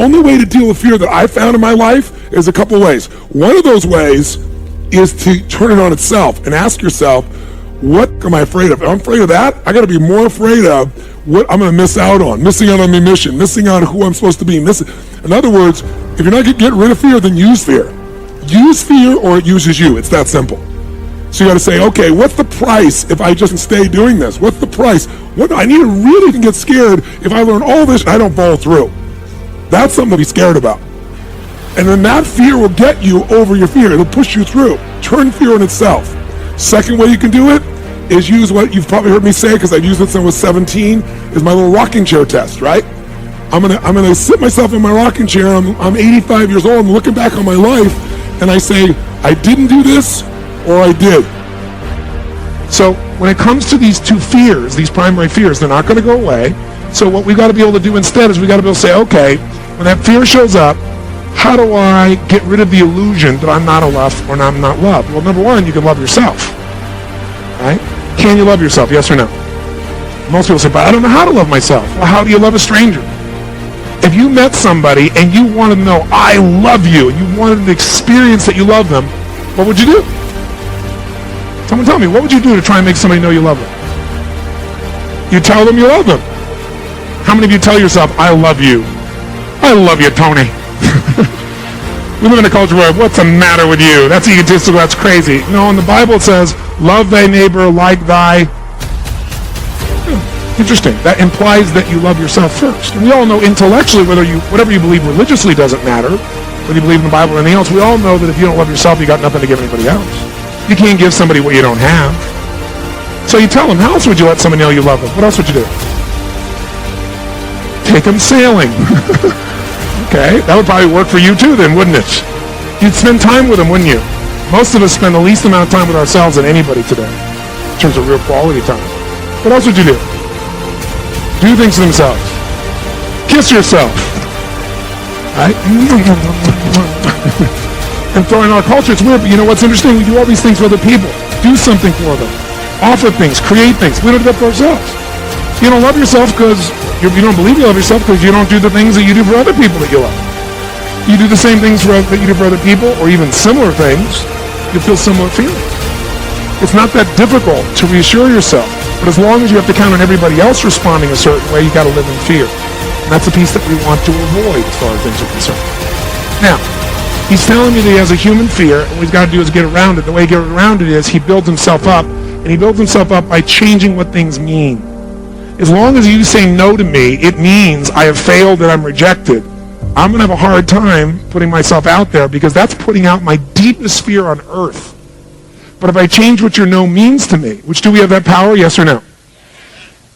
only way to deal with fear that I found in my life is a couple ways. One of those ways is to turn it on itself and ask yourself, what am I afraid of? If I'm afraid of that, I got to be more afraid of what I'm going to miss out on my mission, missing out on who I'm supposed to be. In other words, if you're not going to get rid of fear, then use fear. Use fear or it uses you. It's that simple. So you got to say, okay, what's the price if I just stay doing this? What's the price? What I need to really get scared if I learn all this and I don't follow through. That's something to be scared about. And then that fear will get you over your fear. It'll push you through. Turn fear on itself. Second way you can do it is use what you've probably heard me say, because I've used it since I was 17, is my little rocking chair test, right? I'm gonna sit myself in my rocking chair. I'm 85 years old. I'm looking back on my life, and I say, I didn't do this, or I did. So when it comes to these two fears, these primary fears, they're not going to go away. So what we got to be able to do instead is we got to be able to say, okay, when that fear shows up, how do I get rid of the illusion that I'm not enough or I'm not loved? Well, number one, you can love yourself, right? Can you love yourself, yes or no? Most people say, but I don't know how to love myself. Well, how do you love a stranger? If you met somebody and you wanted to know, I love you, and you wanted to experience that you love them, what would you do? Someone tell me, what would you do to try and make somebody know you love them? You tell them you love them. How many of you tell yourself, I love you? I love you, Tony. We live in a culture where, what's the matter with you? That's egotistical, that's crazy. No, in the Bible it says, love thy neighbor like thy... Interesting. That implies that you love yourself first. And we all know intellectually, whatever you believe religiously doesn't matter, whether you believe in the Bible or anything else, we all know that if you don't love yourself, you got nothing to give anybody else. You can't give somebody what you don't have. So you tell them, how else would you let somebody know you love them? What else would you do? Take them sailing. Okay, that would probably work for you too then, wouldn't it? You'd spend time with them, wouldn't you? Most of us spend the least amount of time with ourselves than anybody today, in terms of real quality time. What else would you do? Do things to themselves. Kiss yourself. Right? And so in our culture, it's weird, but you know what's interesting? We do all these things for other people. Do something for them. Offer things, create things. We don't do that for ourselves. You don't love yourself because you don't believe you love yourself because you don't do the things that you do for other people that you love. You do the same things that you do for other people, or even similar things, you feel similar feelings. It's not that difficult to reassure yourself, but as long as you have to count on everybody else responding a certain way, you got to live in fear. And that's the piece that we want to avoid as far as things are concerned. Now, he's telling me that he has a human fear, and what he's got to do is get around it. The way he gets around it is he builds himself up, and he builds himself up by changing what things mean. As long as you say no to me, it means I have failed and I'm rejected. I'm going to have a hard time putting myself out there because that's putting out my deepest fear on earth. But if I change what your no means to me, which do we have that power, yes or no?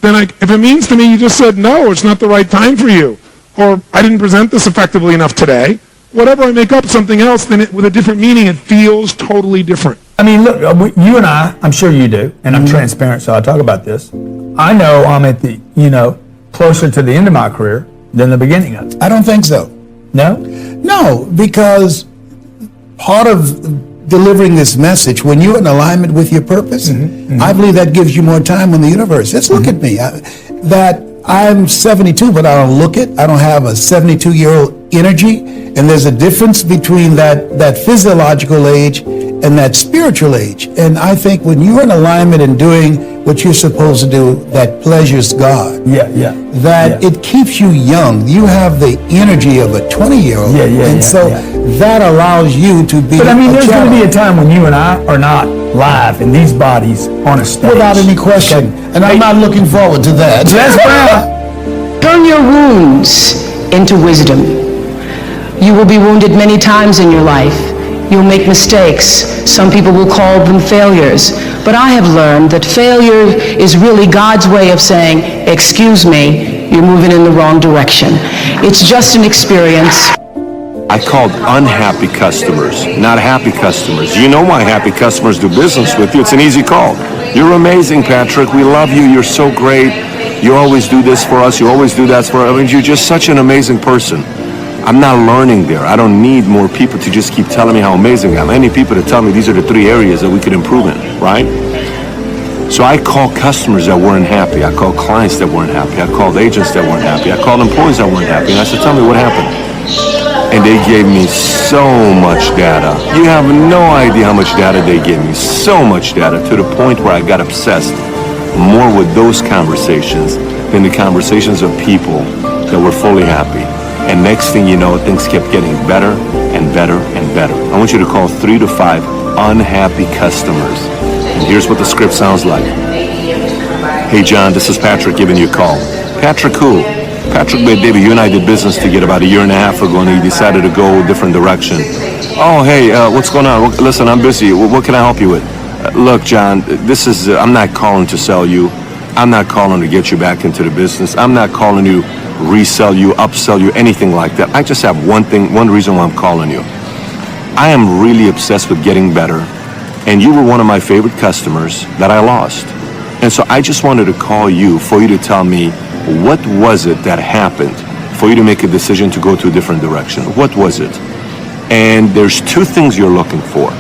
Then if it means to me you just said no, it's not the right time for you, or I didn't present this effectively enough today, whatever I make up something else, then with a different meaning, it feels totally different. I mean, look, you and I'm sure you do, and I'm transparent, so I'll talk about this. I know I'm at the, closer to the end of my career than the beginning of it. I don't think so. No? No, because part of delivering this message, when you're in alignment with your purpose, I believe that gives you more time on the universe. Let's look at me. I'm 72, but I don't look it. I don't have a 72-year-old energy, and there's a difference between that physiological age and that spiritual age. And I think when you're in alignment and doing what you're supposed to do, that pleasures God. It keeps you young. You have the energy of a 20-year-old. That allows you to be. But I mean, there's going to be a time when you and I are not live in these bodies on a stage. Without any question. Okay. And I'm not looking forward to that. Turn your wounds into wisdom. You will be wounded many times in your life. You'll make mistakes. Some people will call them failures. But I have learned that failure is really God's way of saying, excuse me, you're moving in the wrong direction. It's just an experience. I called unhappy customers, not happy customers. You know why happy customers do business with you. It's an easy call. You're amazing, Patrick. We love you. You're so great. You always do this for us. You always do that for us. I mean, you're just such an amazing person. I'm not learning there. I don't need more people to just keep telling me how amazing I am. I need people to tell me these are the 3 areas that we could improve in, right? So I called customers that weren't happy. I called clients that weren't happy. I called agents that weren't happy. I called employees that weren't happy. And I said, tell me what happened. And they gave me so much data. You have no idea how much data they gave me. So much data, to the point where I got obsessed more with those conversations than the conversations of people that were fully happy. And next thing you know, things kept getting better and better and better. I want you to call 3 to 5 unhappy customers. And here's what the script sounds like. Hey John, this is Patrick giving you a call. Patrick who? Patrick David, you and I did business together about 1.5 years ago, and he decided to go a different direction. Oh, hey, what's going on? Listen, I'm busy. What can I help you with? Look, John, this is, I'm not calling to sell you. I'm not calling to get you back into the business. I'm not calling to resell you, upsell you, anything like that. I just have one reason why I'm calling you. I am really obsessed with getting better, and you were one of my favorite customers that I lost. And so I just wanted to call you for you to tell me, what was it that happened for you to make a decision to go to a different direction? What was it? And there's 2 things you're looking for.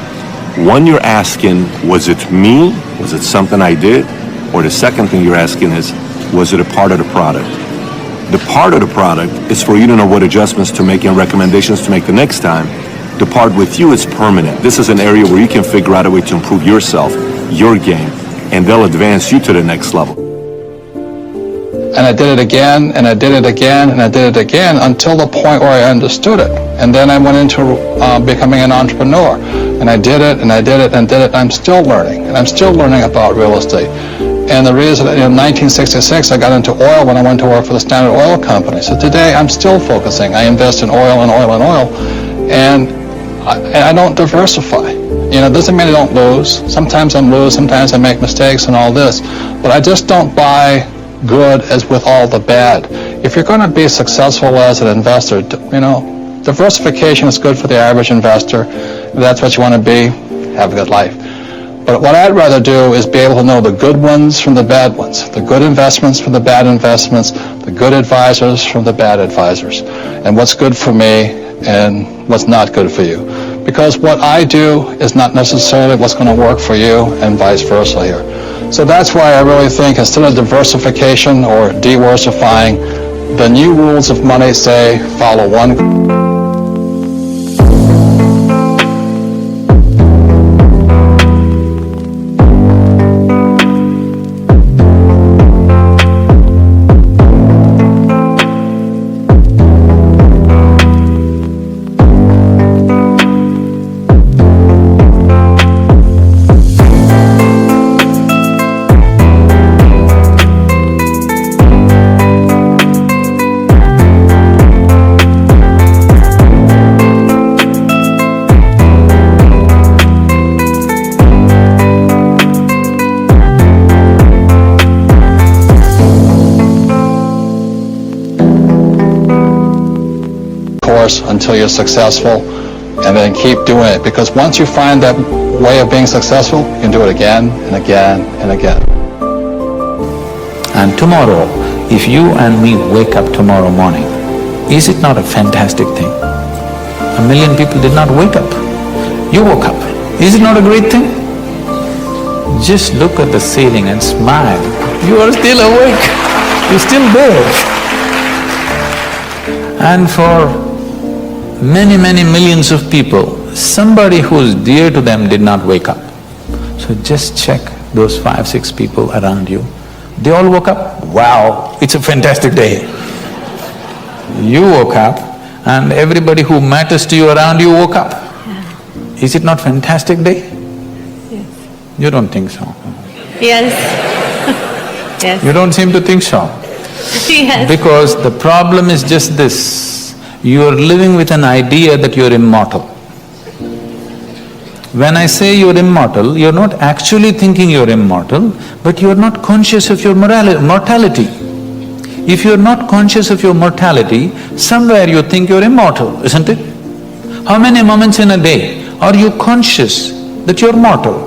One, you're asking, was it me? Was it something I did? Or the second thing you're asking is, was it a part of the product? The part of the product is for you to know what adjustments to make and recommendations to make the next time. The part with you is permanent. This is an area where you can figure out a way to improve yourself, your game, and they'll advance you to the next level. And I did it again, and I did it again, and I did it again until the point where I understood it. And then I went into becoming an entrepreneur. And I did it, and I did it, and did it. I'm still learning, and I'm still learning about real estate. And the reason, in 1966, I got into oil when I went to work for the Standard Oil Company. So today, I'm still focusing. I invest in oil and oil and oil, and I don't diversify. You know, it doesn't mean I don't lose. Sometimes I lose, sometimes I make mistakes and all this. But I just don't buy good as with all the bad. If you're going to be successful as an investor, you know, diversification is good for the average investor. If that's what you want to be, have a good life. But what I'd rather do is be able to know the good ones from the bad ones, the good investments from the bad investments, the good advisors from the bad advisors, and what's good for me and what's not good for you. Because what I do is not necessarily what's going to work for you, and vice versa here. So that's why I really think instead of diversification or diversifying, the new rules of money say follow one. Until you're successful, and then keep doing it, because once you find that way of being successful, you can do it again and again and again. And tomorrow, if you and me wake up tomorrow morning, is it not a fantastic thing? 1 million people did not wake up. You woke up. Is it not a great thing? Just look at the ceiling and smile. You are still awake. You're still there. And for many, many millions of people, somebody who's dear to them did not wake up. So just check those 5, 6 people around you. They all woke up. Wow, it's a fantastic day. You woke up, and everybody who matters to you around you woke up. Is it not fantastic day? Yes. You don't think so? Yes. Yes. You don't seem to think so. Yes. Because the problem is just this. You are living with an idea that you're immortal. When I say you're immortal, you're not actually thinking you're immortal, but you're not conscious of your mortality. If you're not conscious of your mortality, somewhere you think you're immortal, isn't it? How many moments in a day are you conscious that you're mortal?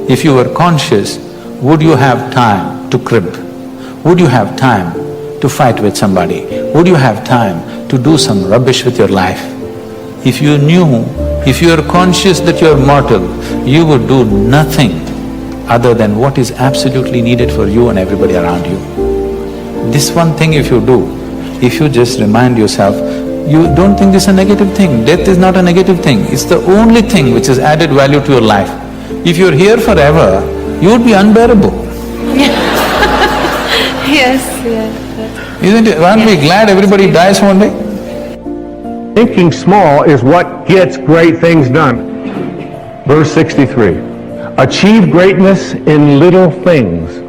If you were conscious, would you have time to crib? Would you have time to fight with somebody? Would you have time to do some rubbish with your life? If you knew, if you are conscious that you are mortal, you would do nothing other than what is absolutely needed for you and everybody around you. This one thing if you do, if you just remind yourself, You don't think this is a negative thing. Death is not a negative thing. It's the only thing which has added value to your life. If you're here forever, you would be unbearable. Yes, yes. Isn't it? Aren't we glad everybody dies one day? Thinking small is what gets great things done. Verse 63. Achieve greatness in little things.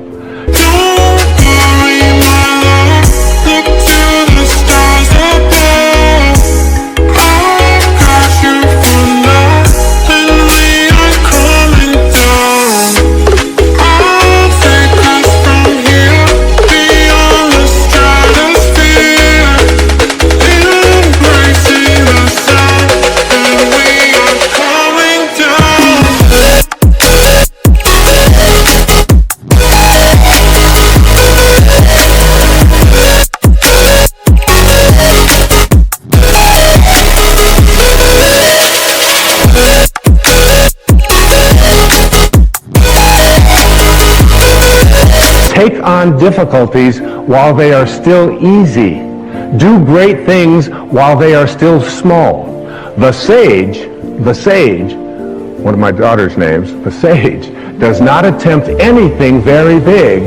Take on difficulties while they are still easy. Do great things while they are still small. The sage, one of my daughter's names, the sage, does not attempt anything very big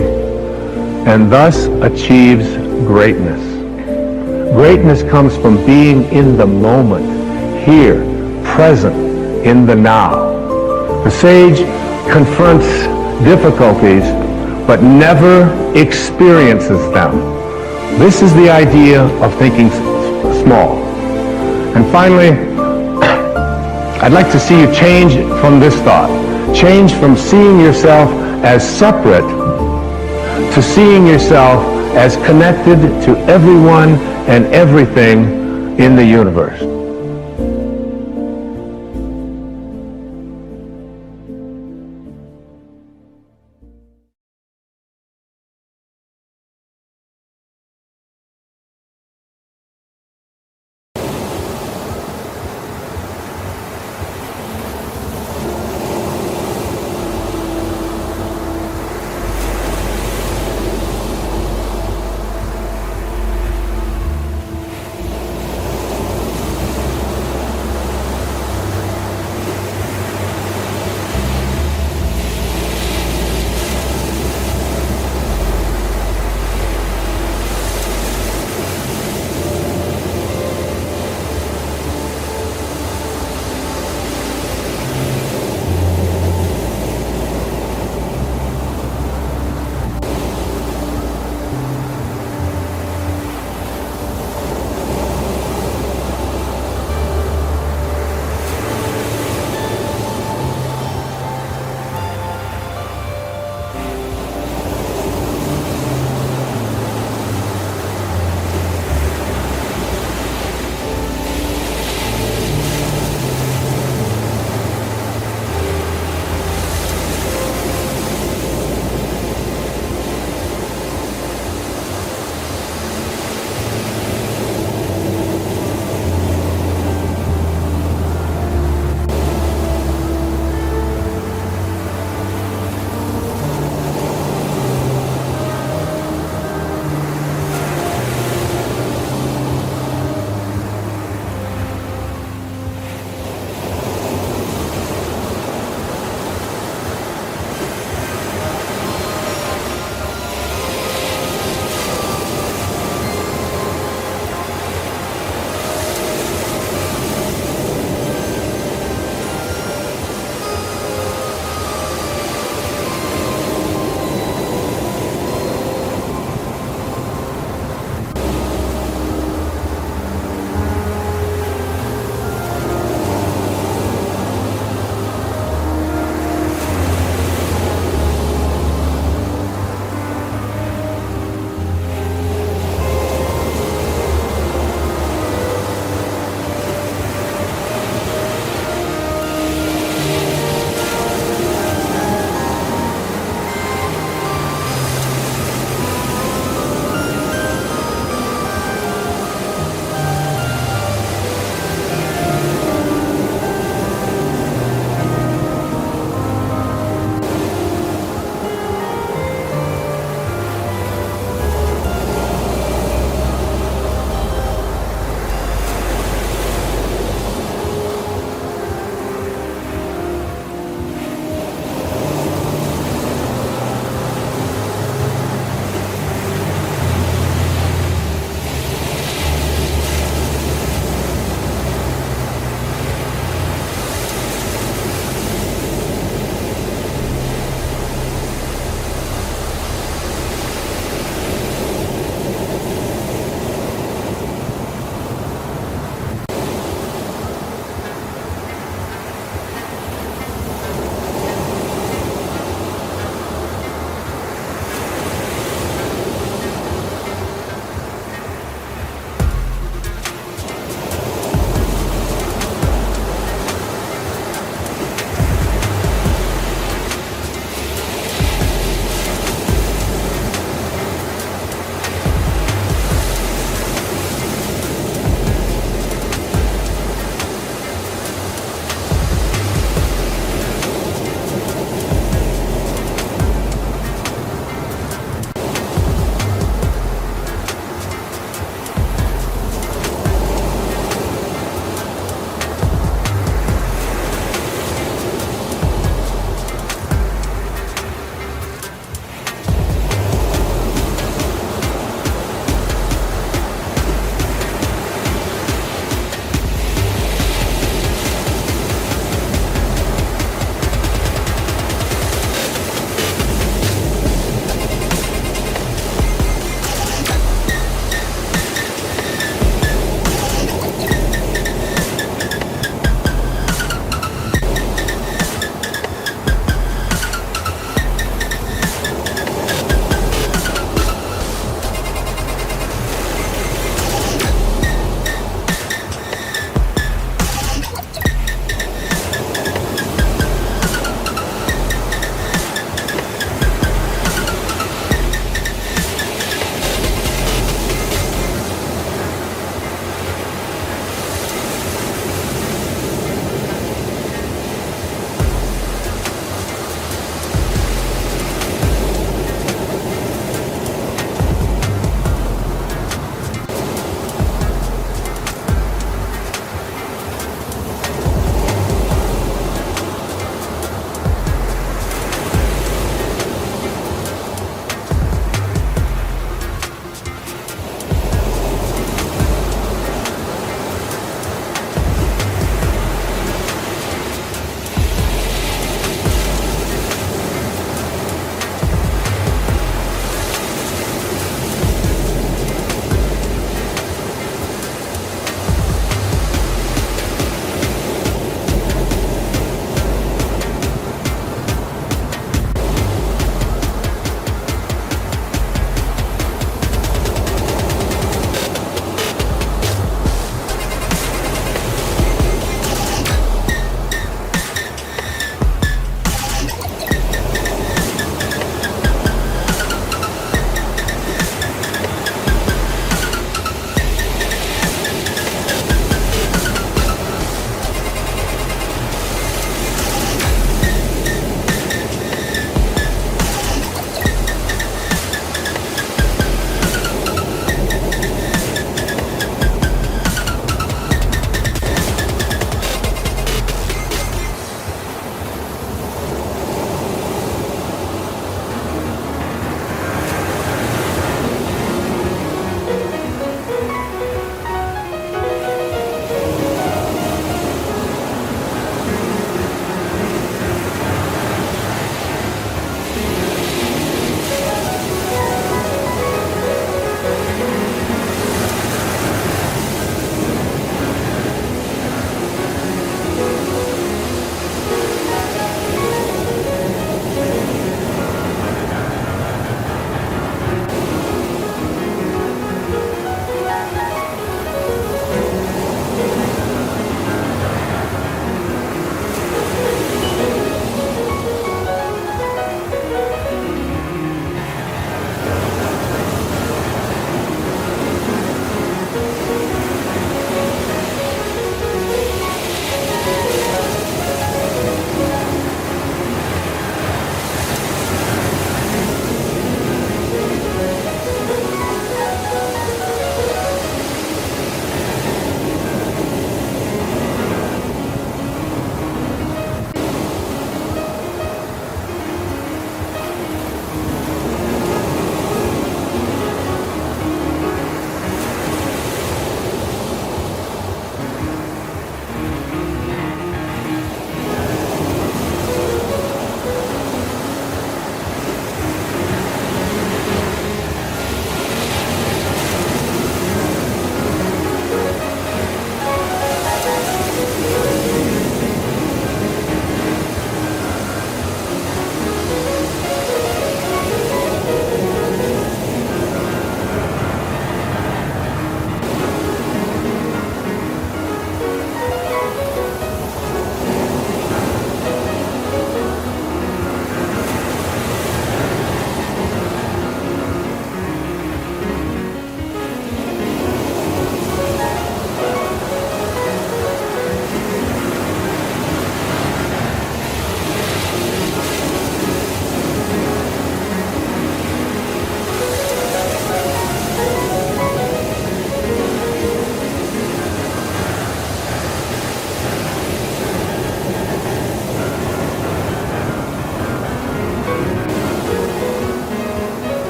and thus achieves greatness. Greatness comes from being in the moment, here, present, in the now. The sage confronts difficulties but never experiences them. This is the idea of thinking small. And finally, I'd like to see you change from this thought. Change from seeing yourself as separate to seeing yourself as connected to everyone and everything in the universe.